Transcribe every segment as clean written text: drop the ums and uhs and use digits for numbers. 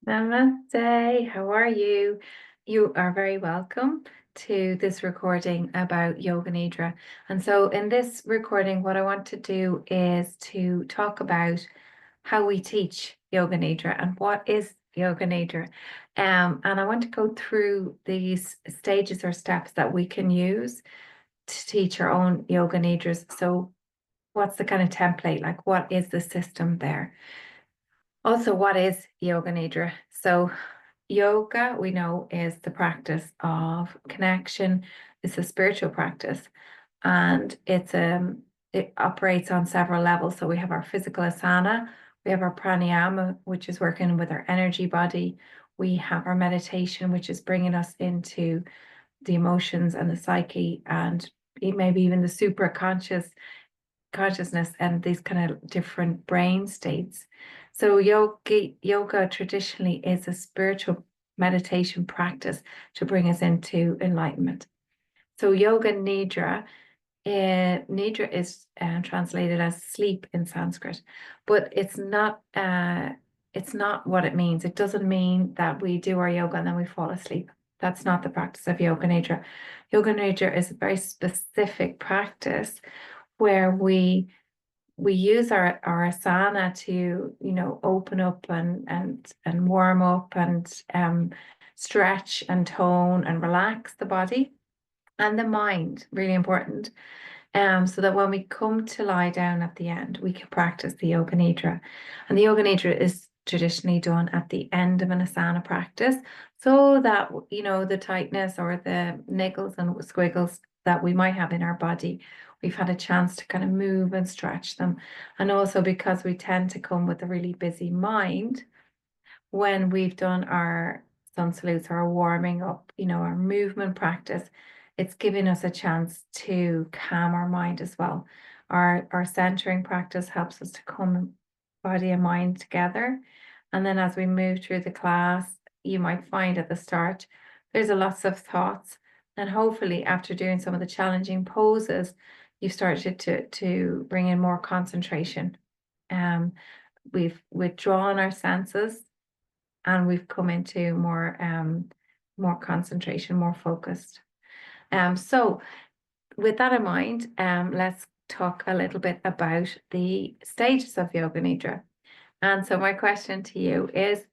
Namaste, how are you? You are very welcome to this recording about Yoga Nidra. And so, in this recording, what I want to do is to talk about how we teach Yoga Nidra and what is Yoga Nidra. And I want to go through these stages or steps that we can use to teach our own Yoga Nidras. So, what's the kind of template? Like, what is the system there? Also, what is Yoga Nidra? So, yoga, we know, is the practice of connection. It's a spiritual practice, and it operates on several levels. So we have our physical asana, we have our pranayama, which is working with our energy body. We have our meditation, which is bringing us into the emotions and the psyche, and maybe even the super consciousness and these kind of different brain states. So yoga traditionally is a spiritual meditation practice to bring us into enlightenment. So yoga nidra, nidra is translated as sleep in Sanskrit, but it's not what it means. It doesn't mean that we do our yoga and then we fall asleep. That's not the practice of yoga nidra. Yoga nidra is a very specific practice where we use our asana to, open up and warm up and stretch and tone and relax the body and the mind, really important. So that when we come to lie down at the end, we can practice the Yoga Nidra. And the Yoga Nidra is traditionally done at the end of an asana practice so that, the tightness or the niggles and squiggles that we might have in our body, we've had a chance to kind of move and stretch them. And also because we tend to come with a really busy mind when we've done our sun salutes, our warming up, our movement practice, it's giving us a chance to calm our mind as well. Our centering practice helps us to come body and mind together. And then as we move through the class, you might find at the start, there's a lots of thoughts. And hopefully after doing some of the challenging poses, you've started to bring in more concentration. We've withdrawn our senses and we've come into more concentration, more focused. So with that in mind, let's talk a little bit about the stages of Yoga Nidra. And so my question to you is,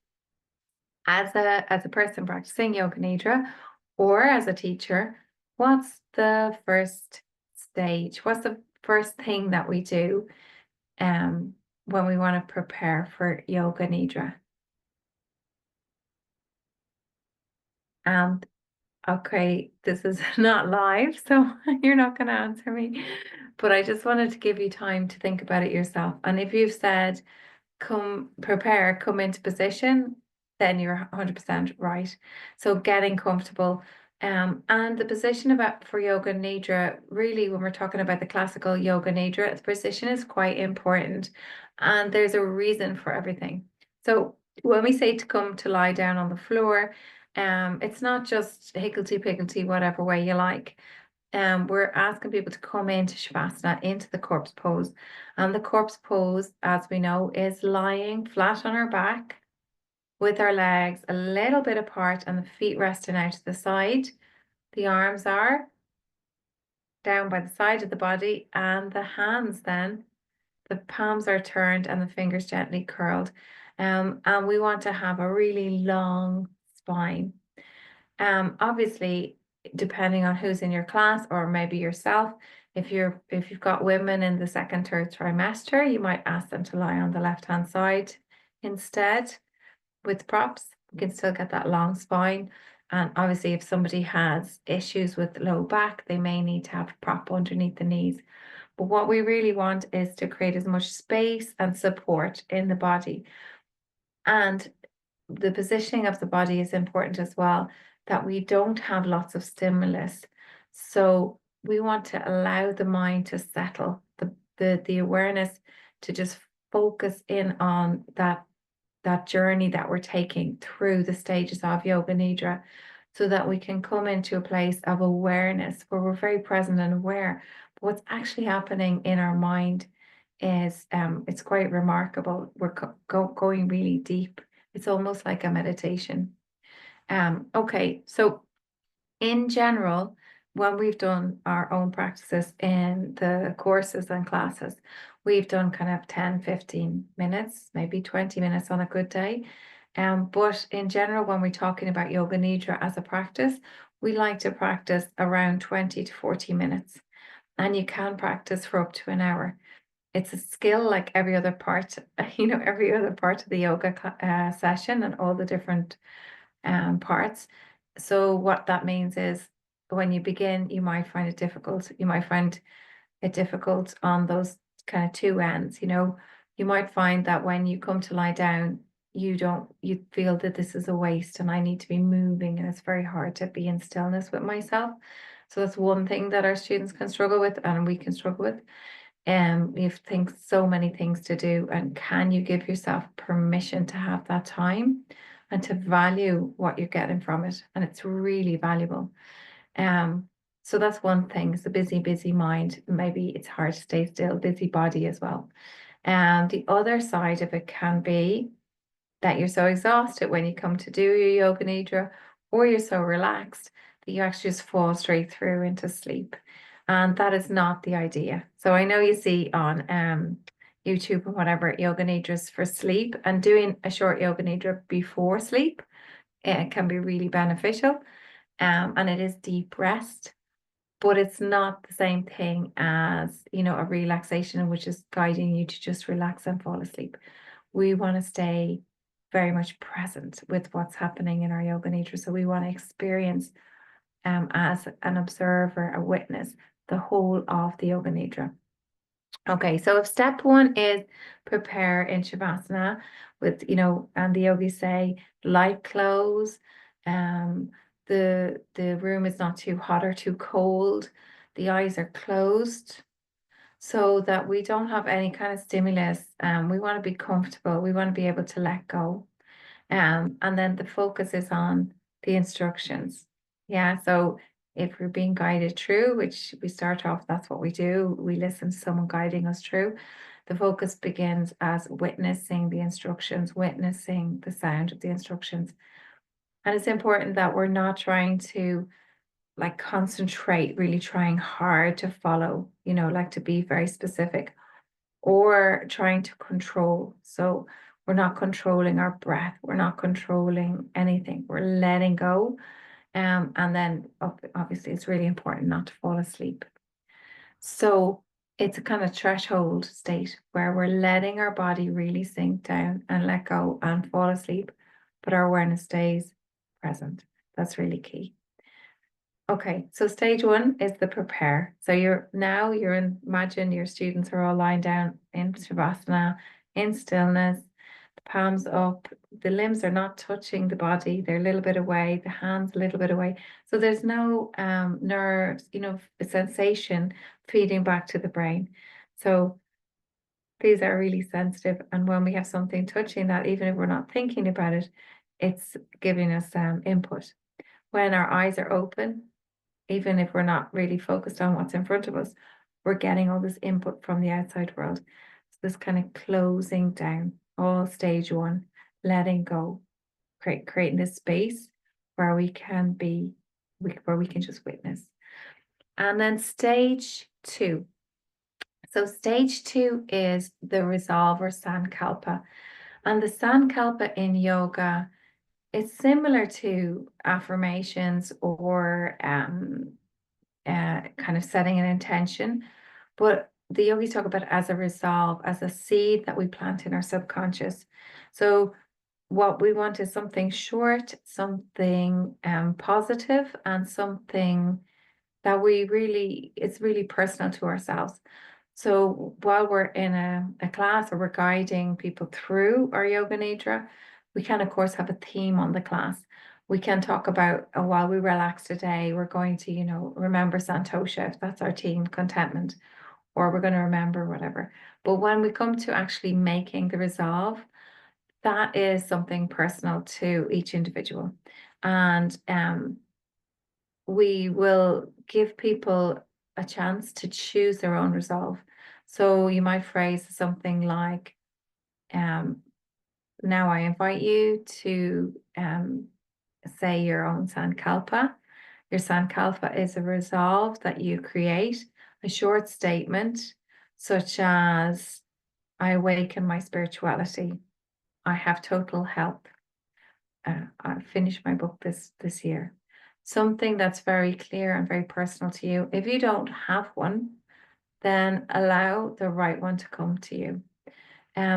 as a person practicing Yoga Nidra or as a teacher, what's the first stage? What's the first thing that we do when we want to prepare for Yoga Nidra? And okay, this is not live, so you're not going to answer me. But I just wanted to give you time to think about it yourself. And if you've said, come prepare, come into position, then you're 100% right. So getting comfortable. And the position for Yoga Nidra, really, when we're talking about the classical Yoga Nidra, the position is quite important. And there's a reason for everything. So when we say to come to lie down on the floor, it's not just higgledy-piggledy, whatever way you like. We're asking people to come into Shavasana, into the corpse pose. And the corpse pose, as we know, is lying flat on our back with our legs a little bit apart and the feet resting out to the side. The arms are down by the side of the body, and the hands then, the palms are turned and the fingers gently curled. And we want to have a really long spine. Obviously, depending on who's in your class or maybe yourself, if you've got women in the second, third trimester, you might ask them to lie on the left-hand side instead with props. You can still get that long spine. And obviously, if somebody has issues with low back, they may need to have a prop underneath the knees. But what we really want is to create as much space and support in the body. And the positioning of the body is important as well, that we don't have lots of stimulus. So we want to allow the mind to settle, the awareness to just focus in on that journey that we're taking through the stages of Yoga Nidra, so that we can come into a place of awareness where we're very present and aware. But what's actually happening in our mind is it's quite remarkable. We're going really deep. It's almost like a meditation. Okay, so in general, when we've done our own practices in the courses and classes, we've done kind of 10, 15 minutes, maybe 20 minutes on a good day. But in general, when we're talking about yoga nidra as a practice, we like to practice around 20 to 40 minutes. And you can practice for up to an hour. It's a skill like every other part, every other part of the yoga session and all the different parts. So what that means is when you begin, you might find it difficult. You might find it difficult on those kind of two ends. You might find that when you come to lie down, you feel that this is a waste and I need to be moving, and it's very hard to be in stillness with myself. So that's one thing that our students can struggle with, and we can struggle with. You think so many things to do, and can you give yourself permission to have that time and to value what you're getting from it? And it's really valuable. So that's one thing. It's a busy mind. Maybe it's hard to stay still, busy body as well. And the other side of it can be that you're so exhausted when you come to do your yoga nidra, or you're so relaxed that you actually just fall straight through into sleep. And that is not the idea. So I know you see on YouTube and whatever yoga nidras for sleep, and doing a short yoga nidra before sleep, it can be really beneficial. And it is deep rest, but it's not the same thing as, a relaxation, which is guiding you to just relax and fall asleep. We want to stay very much present with what's happening in our yoga nidra. So we want to experience as an observer, a witness, the whole of the yoga nidra. Okay, so if step one is prepare in Shavasana with, and the yogis say light clothes, the room is not too hot or too cold, the eyes are closed so that we don't have any kind of stimulus. We want to be comfortable, we want to be able to let go. And then the focus is on the instructions. Yeah, so if we're being guided through, which we start off, that's what we do. We listen to someone guiding us through. The focus begins as witnessing the instructions, witnessing the sound of the instructions. And it's important that we're not trying to concentrate, really trying hard to follow, like to be very specific, or trying to control. So we're not controlling our breath. We're not controlling anything. We're letting go. And then obviously it's really important not to fall asleep. So it's a kind of threshold state where we're letting our body really sink down and let go and fall asleep, but our awareness stays present. That's really key. Okay, so stage one is the prepare. So imagine your students are all lying down in Shavasana, in stillness, the palms up, the limbs are not touching the body, they're a little bit away, the hands a little bit away. So there's no nerves, a sensation feeding back to the brain. So these are really sensitive. And when we have something touching that, even if we're not thinking about it, it's giving us input. When our eyes are open, even if we're not really focused on what's in front of us, we're getting all this input from the outside world. So this kind of closing down, all stage one, letting go, creating this space where we can just witness. And then stage two. So stage two is the resolve or sankalpa. And the sankalpa in yoga, it's similar to affirmations or kind of setting an intention, but the yogis talk about it as a resolve, as a seed that we plant in our subconscious. So what we want is something short, something positive, and something that it's really personal to ourselves. So while we're in a class or we're guiding people through our yoga nidra, we can of course have a theme on the class. We can talk about while we relax today, we're going to, remember Santosha, if that's our theme, contentment, or we're going to remember whatever. But when we come to actually making the resolve, that is something personal to each individual. And we will give people a chance to choose their own resolve. So you might phrase something like, now I invite you to say your own sankalpa. Your sankalpa is a resolve that you create, a short statement such as, I awaken my spirituality. I have total health. I finished my book this year. Something that's very clear and very personal to you. If you don't have one, then allow the right one to come to you.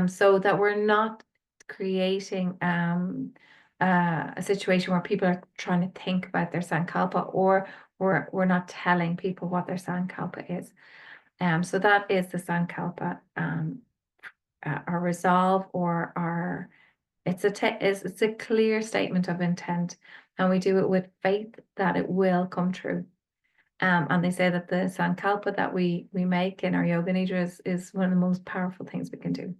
So that we're not creating a situation where people are trying to think about their sankalpa, or we're not telling people what their sankalpa is. So that is the sankalpa, our resolve, or our it's a clear statement of intent, and we do it with faith that it will come true. And they say that the sankalpa that we make in our yoga nidra is one of the most powerful things we can do.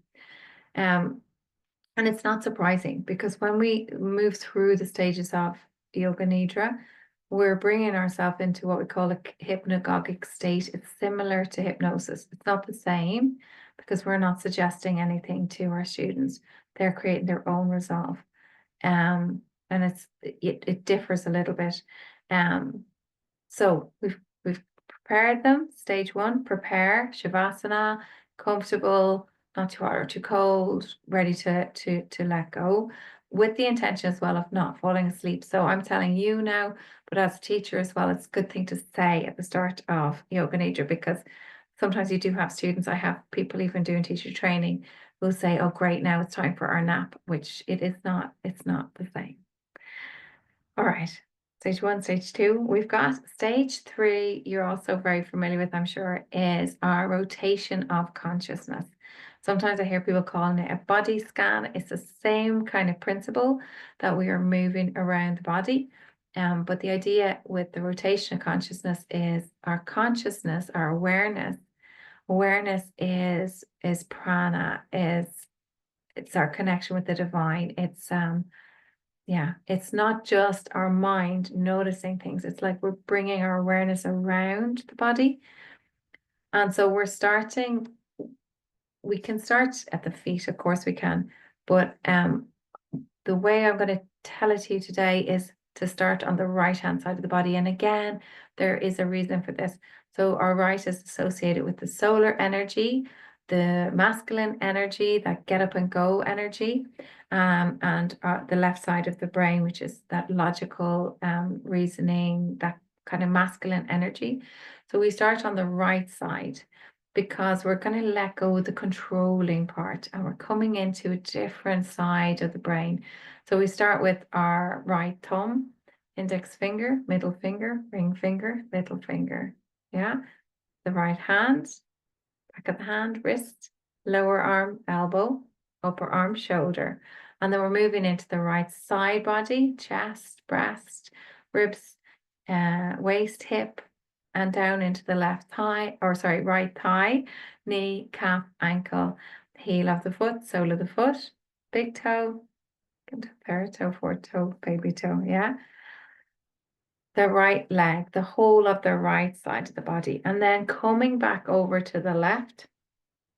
And it's not surprising, because when we move through the stages of yoga nidra, we're bringing ourselves into what we call a hypnagogic state. It's similar to hypnosis. It's not the same, because we're not suggesting anything to our students. They're creating their own resolve. And it differs a little bit. So we've prepared them. Stage one, prepare, shavasana, comfortable, not too hot or too cold, ready to let go, with the intention as well of not falling asleep. So I'm telling you now, but as a teacher as well, it's a good thing to say at the start of yoga nidra, because sometimes you do have students, I have people even doing teacher training who say, oh great, now it's time for our nap, which it's not the same. All right. Stage one, stage two, we've got. Stage three, you're also very familiar with, I'm sure, is our rotation of consciousness. Sometimes I hear people calling it a body scan. It's the same kind of principle, that we are moving around the body. But the idea with the rotation of consciousness is our consciousness, our awareness. Awareness is prana, it's our connection with the divine. It's not just our mind noticing things. It's like we're bringing our awareness around the body. And so we can start at the feet, of course we can, but the way I'm going to tell it to you today is to start on the right-hand side of the body. And again, there is a reason for this. So our right is associated with the solar energy, the masculine energy, that get up and go energy, and the left side of the brain, which is that logical reasoning, that kind of masculine energy. So we start on the right side, because we're going to let go of the controlling part, and we're coming into a different side of the brain. So we start with our right thumb, index finger, middle finger, ring finger, little finger. Yeah. The right hand, back of the hand, wrist, lower arm, elbow, upper arm, shoulder. And then we're moving into the right side body, chest, breast, ribs, waist, hip, and down into the right thigh, knee, calf, ankle, heel of the foot, sole of the foot, big toe, third toe, fourth toe, baby toe, yeah. The right leg, the whole of the right side of the body, and then coming back over to the left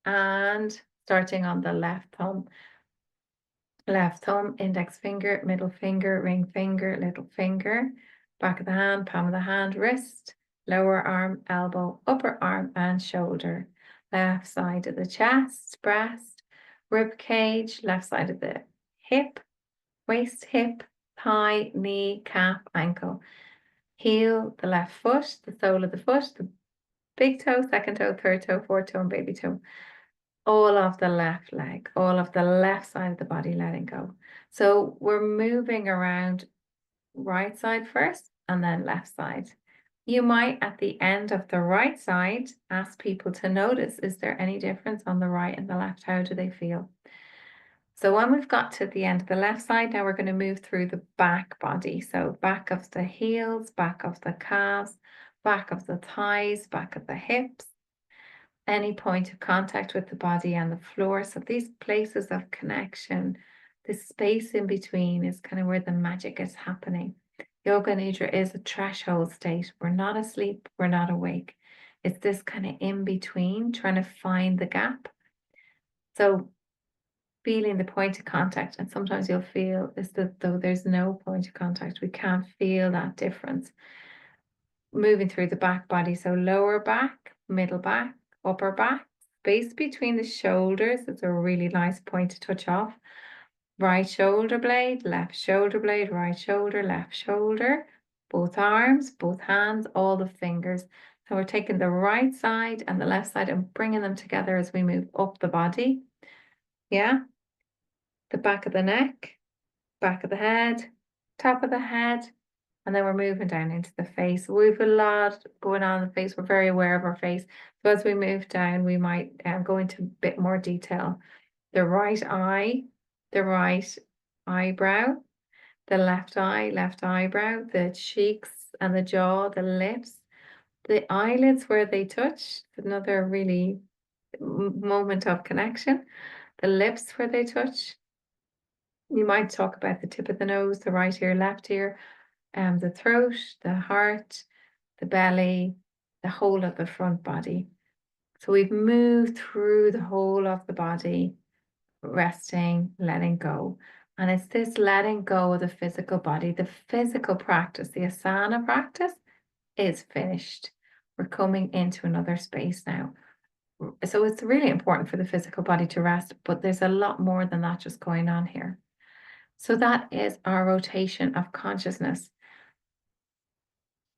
and starting on the left thumb. Left thumb, index finger, middle finger, ring finger, little finger, back of the hand, palm of the hand, wrist, lower arm, elbow, upper arm, and shoulder. Left side of the chest, breast, rib cage, left side of the hip, waist, hip, thigh, knee, calf, ankle. Heel, the left foot, the sole of the foot, the big toe, second toe, third toe, fourth toe, and baby toe. All of the left leg, all of the left side of the body, letting go. So we're moving around right side first and then left side. You might, at the end of the right side, ask people to notice, is there any difference on the right and the left? How do they feel? So when we've got to the end of the left side, now we're going to move through the back body. So back of the heels, back of the calves, back of the thighs, back of the hips, any point of contact with the body and the floor. So these places of connection, this space in between, is kind of where the magic is happening. Yoga nidra is a threshold state. We're not asleep, we're not awake. It's this kind of in between, trying to find the gap. So feeling the point of contact. And sometimes you'll feel as though there's no point of contact. We can't feel that difference. Moving through the back body. So lower back, middle back, upper back, space between the shoulders. It's a really nice point to touch off. Right shoulder blade, left shoulder blade, right shoulder, left shoulder, both arms, both hands, all the fingers. So we're taking the right side and the left side and bringing them together as we move up the body. Yeah. The back of the neck, back of the head, top of the head, and then we're moving down into the face. We have a lot going on in the face. We're very aware of our face. So as we move down, we might go into a bit more detail. The right eye, the right eyebrow, the left eye, left eyebrow, the cheeks and the jaw, the lips, the eyelids where they touch, another really moment of connection, the lips where they touch. You might talk about the tip of the nose, the right ear, left ear, the throat, the heart, the belly, the whole of the front body. So we've moved through the whole of the body, resting, letting go. And it's this letting go of the physical body, the physical practice, the asana practice is finished. We're coming into another space now. So it's really important for the physical body to rest, but there's a lot more than that just going on here. So that is our rotation of consciousness.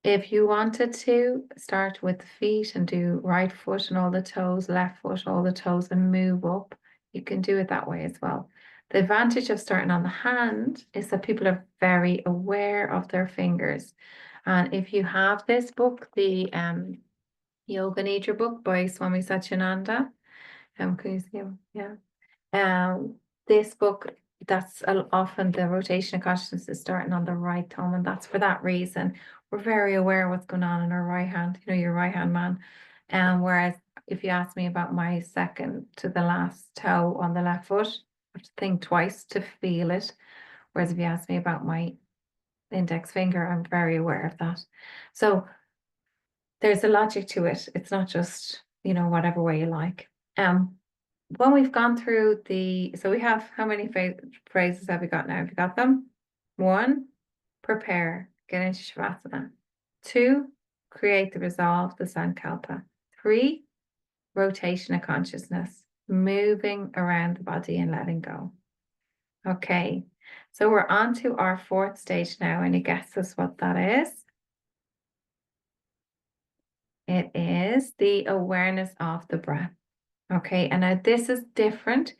If you wanted to start with the feet and do right foot and all the toes, left foot, all the toes, and move up, you can do it that way as well. The advantage of starting on the hand is that people are very aware of their fingers. And if you have this book, the Yoga Nidra book by Swami Satyananda, can you see him? Yeah. This book, that's often the rotation of consciousness is starting on the right thumb, and that's for that reason. We're very aware of what's going on in our right hand, your right hand man. Whereas if you ask me about my second to the last toe on the left foot, I have to think twice to feel it. Whereas if you ask me about my index finger, I'm very aware of that. So there's a logic to it. It's not just, whatever way you like. When we've gone through so we have, how many phrases have we got now? Have you got them? 1, prepare, get into Shavasana. 2, create the resolve, the Sankalpa. 3, rotation of consciousness, moving around the body and letting go. Okay, so we're on to our 4th stage now. Any guesses what that is? It is the awareness of the breath. Okay, and now this is different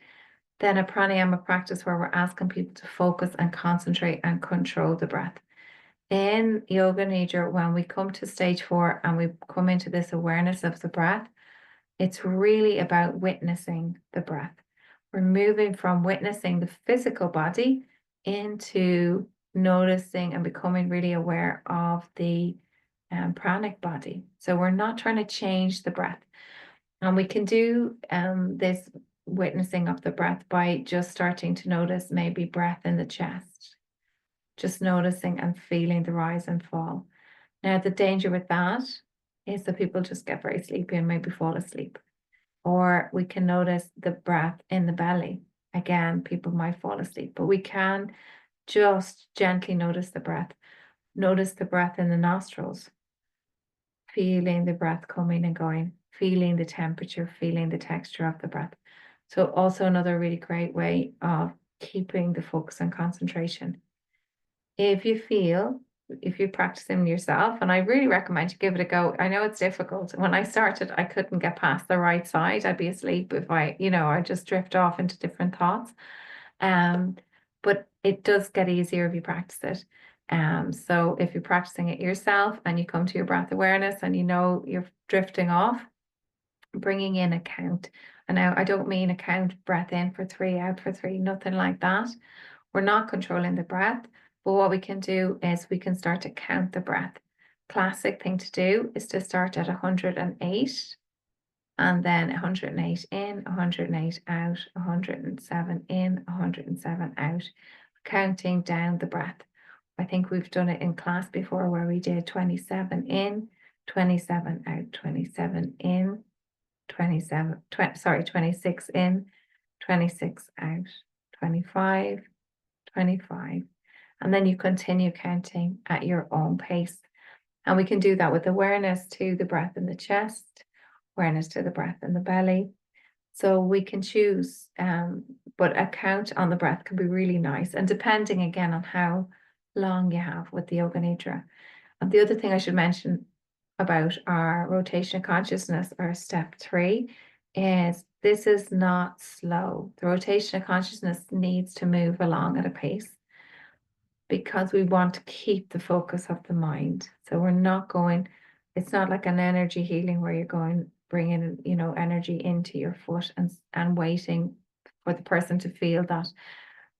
than a pranayama practice where we're asking people to focus and concentrate and control the breath. In Yoga Nidra, when we come to stage 4 and we come into this awareness of the breath, it's really about witnessing the breath. We're moving from witnessing the physical body into noticing and becoming really aware of the pranic body. So we're not trying to change the breath. And we can do this witnessing of the breath by just starting to notice maybe breath in the chest, just noticing and feeling the rise and fall. Now, the danger with that is that people just get very sleepy and maybe fall asleep. Or we can notice the breath in the belly. Again, people might fall asleep, but we can just gently notice the breath. Notice the breath in the nostrils, feeling the breath coming and going, feeling the temperature, feeling the texture of the breath. So also another really great way of keeping the focus and concentration. If you're practicing yourself, and I really recommend you give it a go. I know it's difficult. When I started, I couldn't get past the right side. I'd be asleep if I just drift off into different thoughts. But it does get easier if you practice it. So if you're practicing it yourself and you come to your breath awareness and you're drifting off, bringing in a count. And now I don't mean a count breath in for 3, out for 3, nothing like that. We're not controlling the breath, but what we can do is we can start to count the breath. Classic thing to do is to start at 108 and then 108 in, 108 out, 107 in, 107 out, counting down the breath. I think we've done it in class before where we did 27 in, 27 out, 27 in, 26 in, 26 out, 25, 25. And then you continue counting at your own pace. And we can do that with awareness to the breath in the chest, awareness to the breath in the belly. So we can choose, but a count on the breath can be really nice. And depending again on how long you have with the Yoga Nidra. And the other thing I should mention about our rotation of consciousness, or step 3, is this is not slow. The rotation of consciousness needs to move along at a pace because we want to keep the focus of the mind. So we're not going, it's not like an energy healing where you're going, bringing, energy into your foot and waiting for the person to feel that.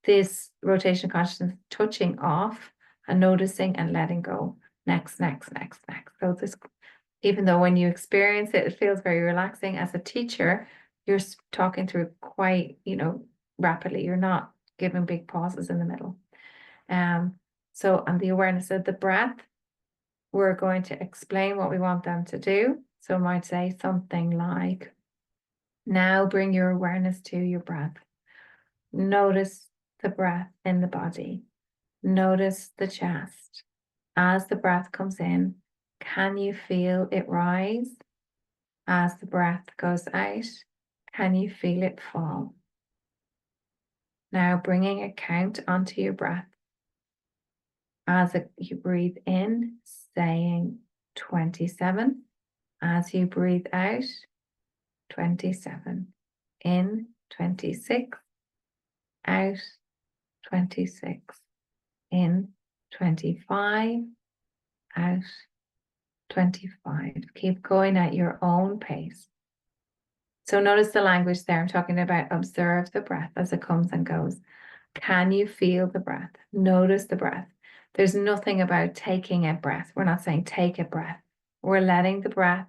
This rotation of consciousness touching off and noticing and letting go. Next, next, next, next. So this, even though when you experience it, it feels very relaxing. As a teacher, you're talking through quite, rapidly. You're not giving big pauses in the middle. So on the awareness of the breath, we're going to explain what we want them to do. So I might say something like, now bring your awareness to your breath. Notice the breath in the body. Notice the chest. As the breath comes in, can you feel it rise? As the breath goes out, can you feel it fall? Now bringing a count onto your breath. As you breathe in, saying 27. As you breathe out, 27. In, 26. Out, 26. In, 25. Out, 25. Keep going at your own pace. So notice the language there. I'm talking about observe the breath as it comes and goes. Can you feel the breath? Notice the breath. There's nothing about taking a breath. We're not saying take a breath. We're letting the breath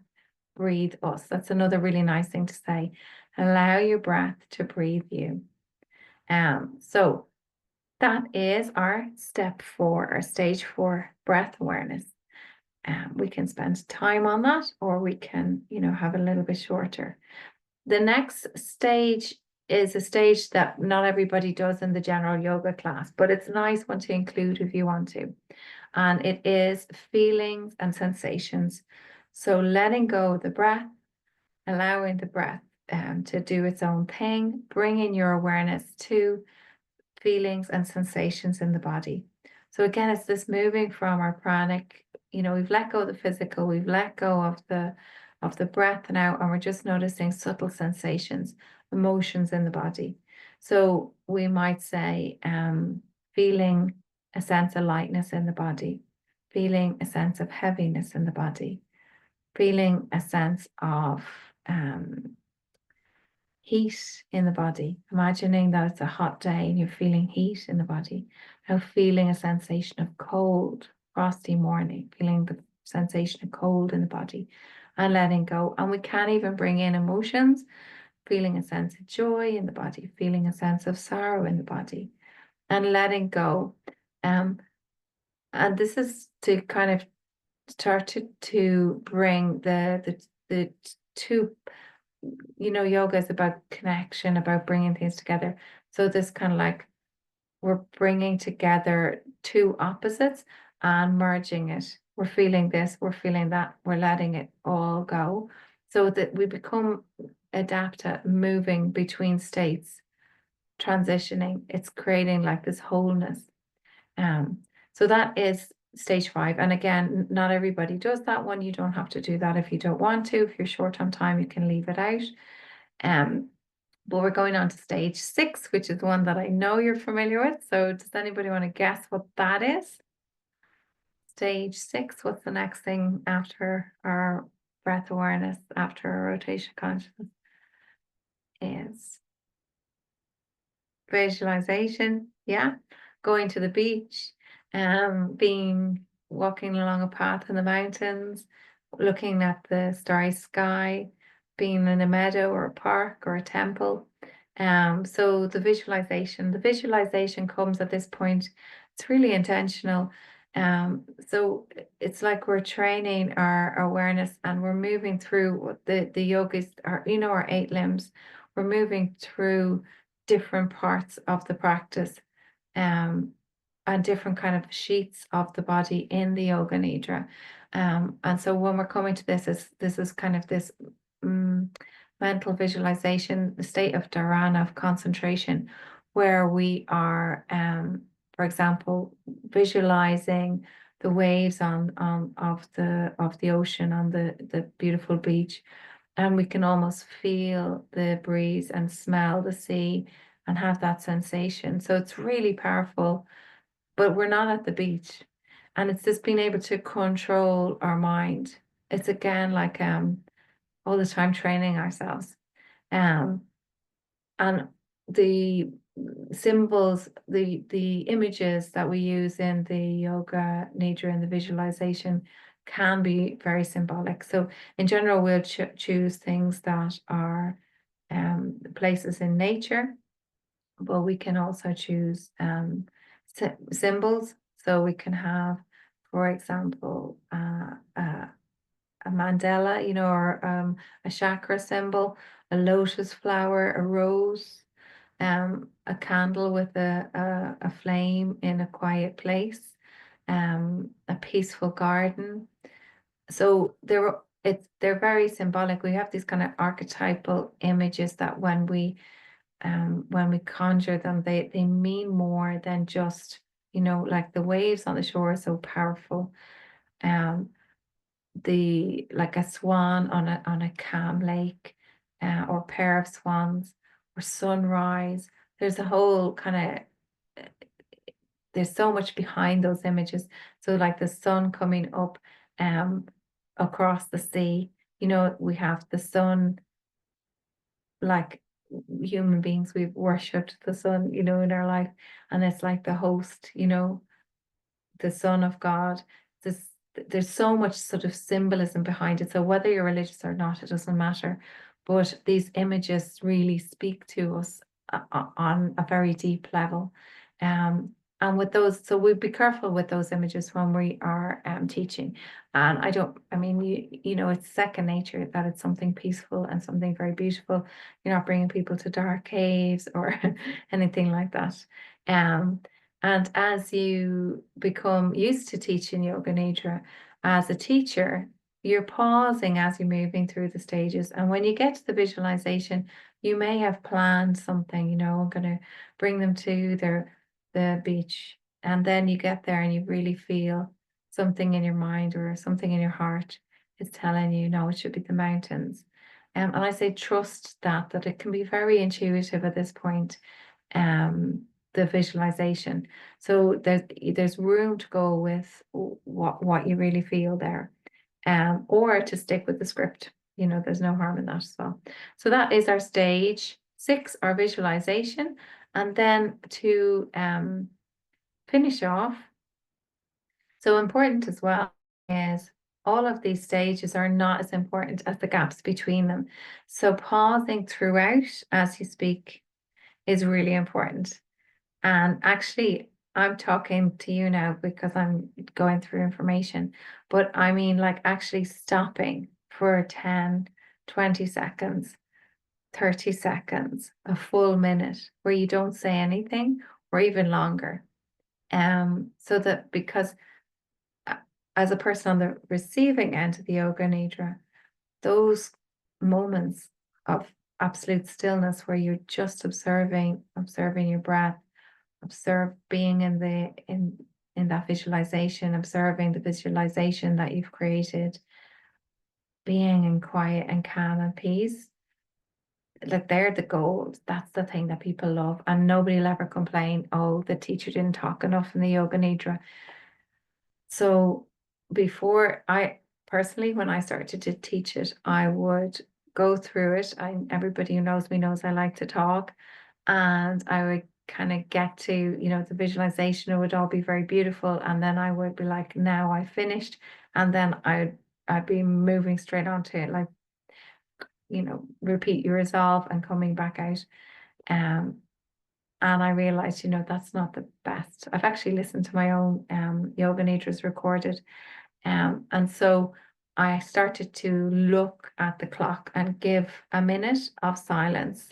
breathe us. That's another really nice thing to say. Allow your breath to breathe you. So that is our step 4, or stage 4 breath awareness. We can spend time on that, or we can, have a little bit shorter. The next stage is a stage that not everybody does in the general yoga class, but it's a nice one to include if you want to. And it is feelings and sensations. So letting go of the breath, allowing the breath to do its own thing, bringing your awareness to feelings and sensations in the body. So again, it's this moving from our pranic, we've let go of the physical, we've let go of the breath now, and we're just noticing subtle sensations, emotions in the body. So we might say feeling a sense of lightness in the body, feeling a sense of heaviness in the body, feeling a sense of heat in the body, imagining that it's a hot day and you're feeling heat in the body. Now feeling a sensation of cold, frosty morning, feeling the sensation of cold in the body and letting go. And we can even bring in emotions, feeling a sense of joy in the body, feeling a sense of sorrow in the body and letting go. And this is to kind of start to bring the two, yoga is about connection, about bringing things together. So this kind of like we're bringing together two opposites and merging it. We're feeling this, we're feeling that, we're letting it all go so that we become adept at moving between states, transitioning. It's creating like this wholeness. So that is stage 5. And again, not everybody does that one. You don't have to do that if you don't want to. If you're short on time, you can leave it out. But we're going on to stage 6, which is one that I know you're familiar with. So does anybody want to guess what that is? Stage 6, what's the next thing after our breath awareness, after our rotation consciousness? Is visualization. Yeah, going to the beach, walking along a path in the mountains, looking at the starry sky, being in a meadow or a park or a temple. So the visualization comes at this point. It's really intentional. So it's like we're training our awareness and we're moving through what the yogis are, our 8 limbs. we're moving through different parts of the practice, and different kind of sheets of the body in the yoga nidra. And so when we're coming to this is kind of this mental visualization, the state of dharana, of concentration, where we are, for example, visualizing the waves on of the ocean on the beautiful beach, and we can almost feel the breeze and smell the sea and have that sensation. So it's really powerful, but we're not at the beach. And it's just being able to control our mind. It's again like all the time training ourselves. Um and the symbols, the images that we use in the yoga nidra and the visualization can be very symbolic. So in general, we'll choose things that are places in nature, but we can also choose symbols. So we can have, for example, a mandala, or a chakra symbol, a lotus flower, a rose, a candle with a flame in a quiet place, a peaceful garden. So they're very symbolic. We have these kind of archetypal images that when we conjure them, they mean more than just, like the waves on the shore are so powerful. Like a swan on a calm lake, or pair of swans, or sunrise. There's a whole kind of there's so much behind those images. So like the sun coming up across the sea, we have the sun, like human beings, we've worshipped the sun, in our life, and it's like the host, the Son of God. There's so much sort of symbolism behind it. So whether you're religious or not, it doesn't matter. But these images really speak to us on a very deep level. And with those, so we'd be careful with those images when we are teaching. And I mean, it's second nature that it's something peaceful and something very beautiful. You're not bringing people to dark caves or anything like that. And as you become used to teaching yoga nidra as a teacher, you're pausing as you're moving through the stages. And when you get to the visualization, you may have planned something, I'm going to bring them to the beach. And then you get there and you really feel something in your mind or something in your heart is telling you, no, it should be the mountains. And I say trust that it can be very intuitive at this point. The visualization. So there's room to go with what you really feel there, or to stick with the script. There's no harm in that as well. So that is our stage 6, our visualization. And then to finish off, so important as well is all of these stages are not as important as the gaps between them. So pausing throughout as you speak is really important. And actually, I'm talking to you now because I'm going through information, but I mean, like actually stopping for 10, 20 seconds, 30 seconds, a full minute where you don't say anything, or even longer. So that, because as a person on the receiving end of the yoga nidra, those moments of absolute stillness where you're just observing your breath, observe being in that visualization, observing the visualization that you've created, being in quiet and calm and peace. Like they're the gold. That's the thing that people love. And nobody will ever complain, oh, the teacher didn't talk enough in the yoga nidra. So before, I personally, when I started to teach it, I would go through it. Everybody who knows me knows I like to talk. And I would kind of get to, the visualization, it would all be very beautiful. And then I would be like, now I finished. And then I'd be moving straight on to it, like, repeat your resolve and coming back out. And I realized, that's not the best. I've actually listened to my own yoga nidras recorded. And so I started to look at the clock and give a minute of silence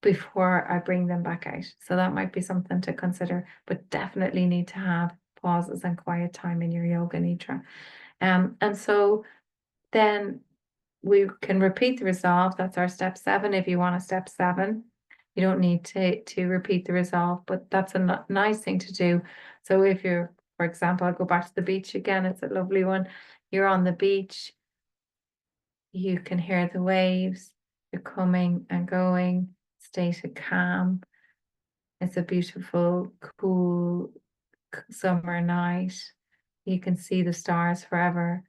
before I bring them back out. So that might be something to consider, but definitely need to have pauses and quiet time in your yoga nidra. And so then we can repeat the resolve. That's our step 7. If you want a step 7, you don't need to repeat the resolve, but that's a nice thing to do. So if you're, for example, I'll go back to the beach again. It's a lovely one. You're on the beach. You can hear the waves. You're coming and going. State of calm. It's a beautiful, cool summer night. You can see the stars forever.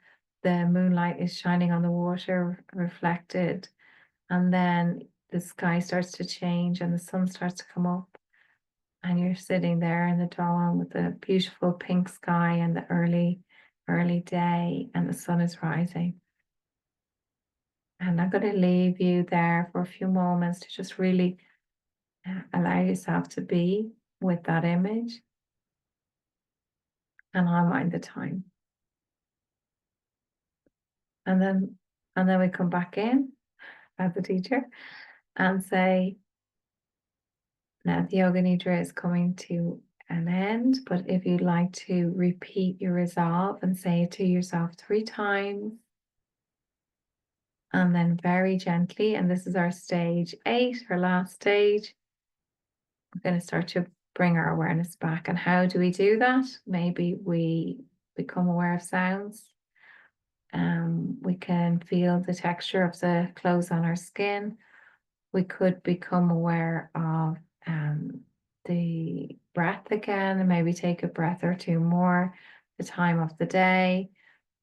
The moonlight is shining on the water, reflected, and then the sky starts to change and the sun starts to come up, and you're sitting there in the dawn with the beautiful pink sky and the early day, and the sun is rising. And I'm going to leave you there for a few moments to just really allow yourself to be with that image, and I'll mind the time. And then we come back in as a teacher and say, now the yoga nidra is coming to an end, but if you'd like to repeat your resolve and say it to yourself 3 times, and then very gently, and this is our stage 8, our last stage, we're going to start to bring our awareness back. And how do we do that? Maybe we become aware of sounds. We can feel the texture of the clothes on our skin. We could become aware of the breath again, and maybe take a breath or 2 more, the time of the day.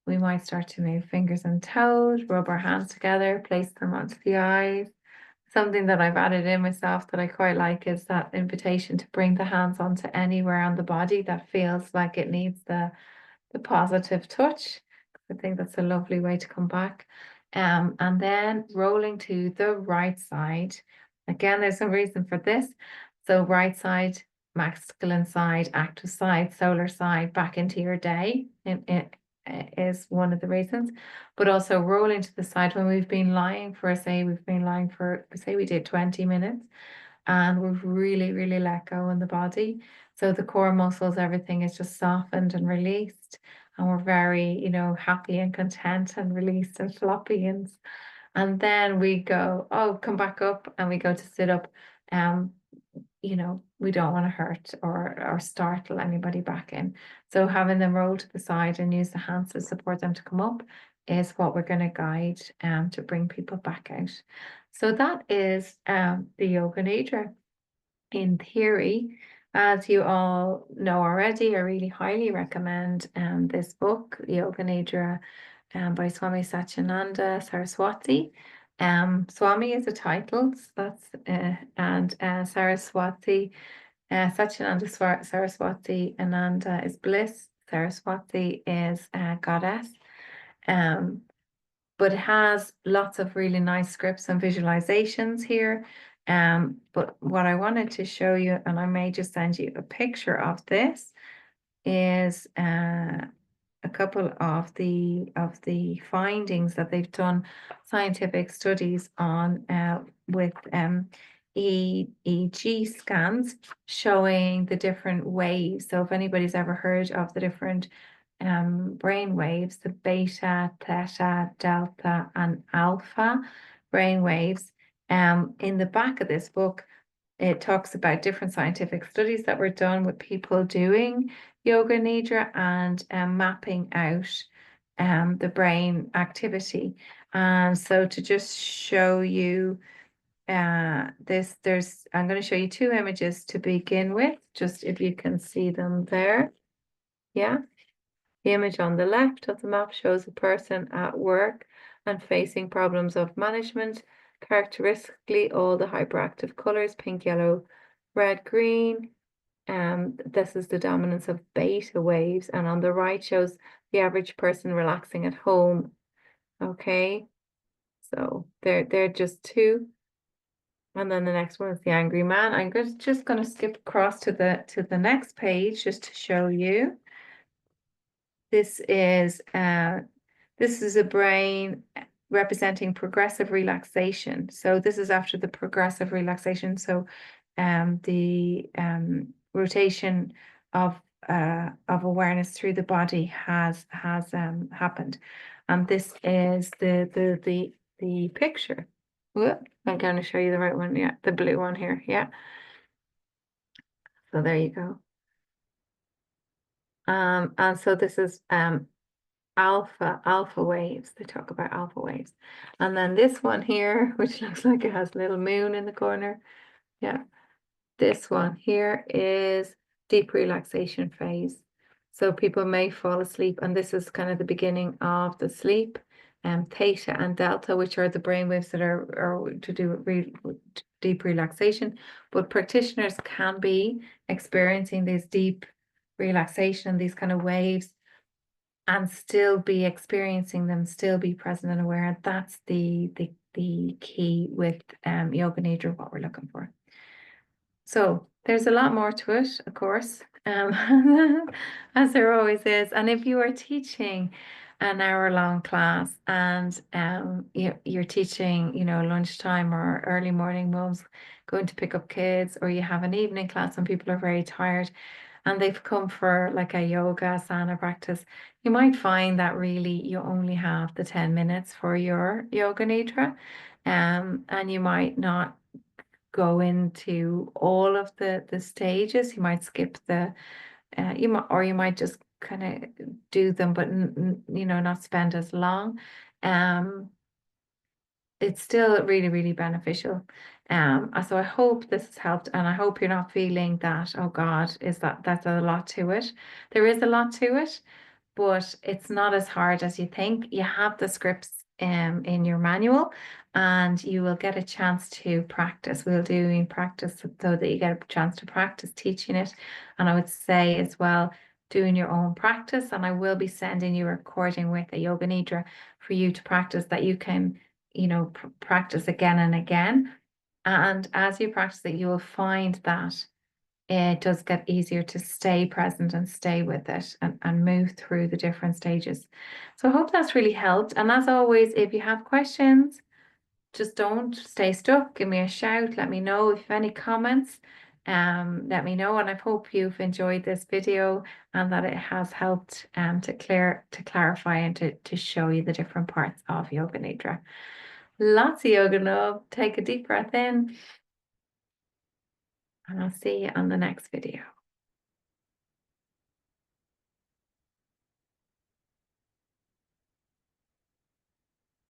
We might start to move fingers and toes, rub our hands together, place them onto the eyes. Something that I've added in myself that I quite like is that invitation to bring the hands onto anywhere on the body that feels like it needs the positive touch. I think that's a lovely way to come back. And then rolling to the right side. Again, there's a reason for this. So right side, masculine side, active side, solar side, back into your day. It is one of the reasons. But also rolling to the side when we've been lying for, say we did 20 minutes, and we've really, really let go in the body. So the core muscles, everything is just softened and released. And we're very, happy and content and released and floppy. And then we go, come back up, and we go to sit up. We don't want to hurt or startle anybody back in. So having them roll to the side and use the hands to support them to come up is what we're going to guide to bring people back out. So that is the yoga nidra. In theory, as you all know already, I really highly recommend this book, Yoga Nidra, by Swami Satyananda Saraswati. Swami is a title, so that's and Saraswati, Satyananda Saraswati, Ananda is bliss, Saraswati is goddess. But it has lots of really nice scripts and visualizations here. But what I wanted to show you, and I may just send you a picture of this, is a couple of the findings that they've done scientific studies on with EEG scans showing the different waves. So if anybody's ever heard of the different brain waves, the beta, theta, delta, and alpha brain waves, in the back of this book, it talks about different scientific studies that were done with people doing yoga nidra and mapping out the brain activity. And so to just show you I'm going to show you 2 images to begin with, just if you can see them there. Yeah. The image on the left of the map shows a person at work and facing problems of management. Characteristically, all the hyperactive colors, pink, yellow, red, green. This is the dominance of beta waves. And on the right shows the average person relaxing at home. Okay, so they're just 2. And then the next one is the angry man. I'm just going to skip across to the next page just to show you. This is a brain representing progressive relaxation. So this is after the progressive relaxation. So the rotation of awareness through the body has happened, and this is the picture. Whoop, I'm going to show you the right one. Yeah, the blue one here. Yeah. So there you go. And so this is alpha waves. They talk about alpha waves. And then this one here, which looks like it has a little moon in the corner. Yeah. This one here is deep relaxation phase. So people may fall asleep, and this is kind of the beginning of the sleep. Theta and delta, which are the brain waves that are to do with deep relaxation. But practitioners can be experiencing these deep relaxation, these kind of waves, and still be experiencing them, still be present and aware. And that's the key with yoga nidra, what we're looking for. So there's a lot more to it, of course, as there always is. And if you are teaching an hour-long class and you're teaching, lunchtime or early morning, moms going to pick up kids, or you have an evening class and people are very tired and they've come for like a yoga asana practice, you might find that really you only have the 10 minutes for your yoga nidra, and you might not go into all of the stages. You might skip you might just kind of do them, but not spend as long. It's still really, really beneficial. So I hope this has helped, and I hope you're not feeling that, oh God, that's a lot to it. There is a lot to it, but it's not as hard as you think. You have the scripts in your manual, and you will get a chance to practice. We'll do practice so that you get a chance to practice teaching it. And I would say as well, doing your own practice. And I will be sending you a recording with a yoga nidra for you to practice, that you can, practice again and again. And as you practice it, you will find that it does get easier to stay present and stay with it, and move through the different stages. So I hope that's really helped. And as always, if you have questions, just don't stay stuck. Give me a shout. Let me know if you have any comments. Let me know. And I hope you've enjoyed this video and that it has helped to clarify and to show you the different parts of yoga nidra. Lots of yoga love. Take a deep breath in, and I'll see you on the next video.